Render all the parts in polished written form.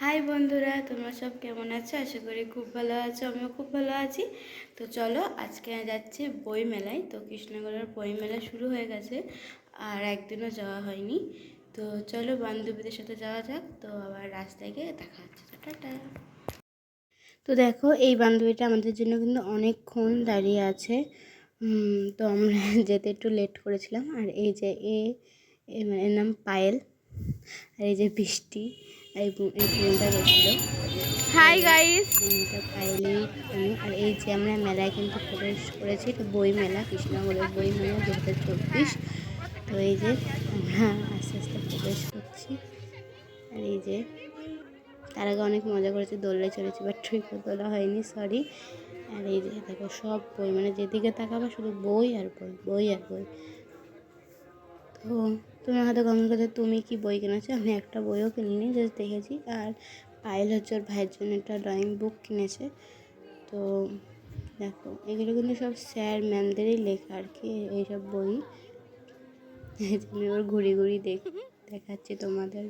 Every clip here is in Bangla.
হাই বন্ধুরা, তোমরা সব কেমন আছো? আশা করি খুব ভালো আছো। আমিও খুব ভালো আছি। তো চলো, আজকে যাচ্ছি বই মেলায়। তো কৃষ্ণনগরের বই মেলা শুরু হয়ে গেছে, আর একদিনও যাওয়া হয়নি। তো চলো বান্ধবীদের সাথে যাওয়া যাক। তো আবার রাস্তায় গিয়ে দেখা হচ্ছে। টাটা। তো দেখো, এই বান্ধবীটা আমাদের জন্য কিন্তু অনেকক্ষণ দাঁড়িয়ে আছে। তো আমরা যেতে একটু লেট করেছিলাম। আর এই যে এর নাম পায়েল, আর এই যে বৃষ্টি, এই বোনটা গেছিলো। হাই গাইস, পায়েলেই আমি। আর এই যে আমরা মেলায় কিন্তু প্রবেশ করেছি। এটা বই মেলা, কৃষ্ণনগরের বই মেলা 2024। তো এই যে আমরা আস্তে আস্তে প্রবেশ করছি। আর এই যে তার আগে অনেক মজা করেছি, দোলনায় চড়েছি, বাট ট্রিপও তোলা হয়নি, সরি। আর এই যে দেখো সব বই, মানে যেদিকে তাকাবো শুধু বই আর বই, বই আর বই। তো তুমি হয়তো কমেন্ট করতে তুমি কি বই কিনেছো। আমি একটা বইও কিনিনি, জাস্ট দেখেছি। আর পায়েল হচ্ছে ওর ভাইয়ের জন্য একটা ড্রয়িং বুক কিনেছে। তো দেখো এগুলো কিন্তু সব স্যার ম্যামদেরই লেখা আর কি, এইসব বই। আমি ওর ঘুরি ঘুরি দেখাচ্ছি তোমাদের।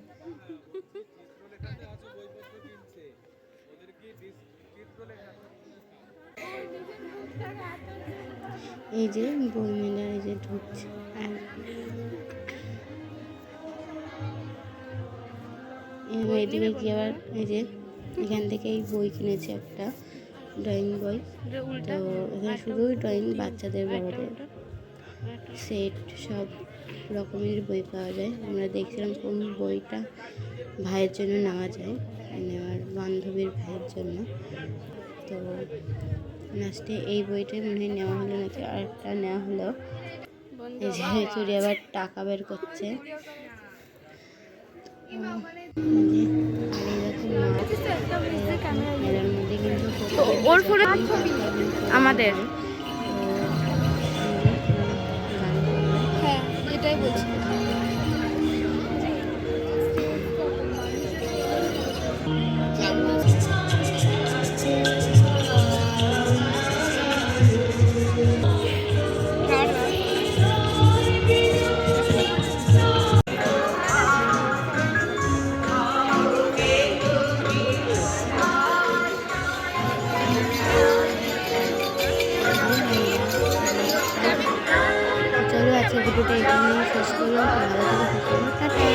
এই যে বই মেলা, এই যে ঢুকছে। আর এদিকে কি আবার এই যে এখান থেকে এই বই কিনেছে একটা ড্রয়িং বই। তো এখানে শুধুই ড্রয়িং, বাচ্চাদের বড়দের সেট সব রকমের বই পাওয়া যায়। আমরা দেখছিলাম কোন বইটা ভাইয়ের জন্য নেওয়া যায়, মানে আমার বান্ধবীর ভাইয়ের জন্য। তো লাস্টে এই বইটাই মনে হয় নেওয়া হলো, নাকি আরেকটা নেওয়া হলো। এই যে চুরি আবার টাকা বের করছে। মেলার মধ্যে কিন্তু আমাদের হ্যাঁ এটাই বলছি। চলো, আজকে ভিডিওটা এখানেই শেষ করলাম। ভালো থেকে সুস্থ থাকো। টাটা।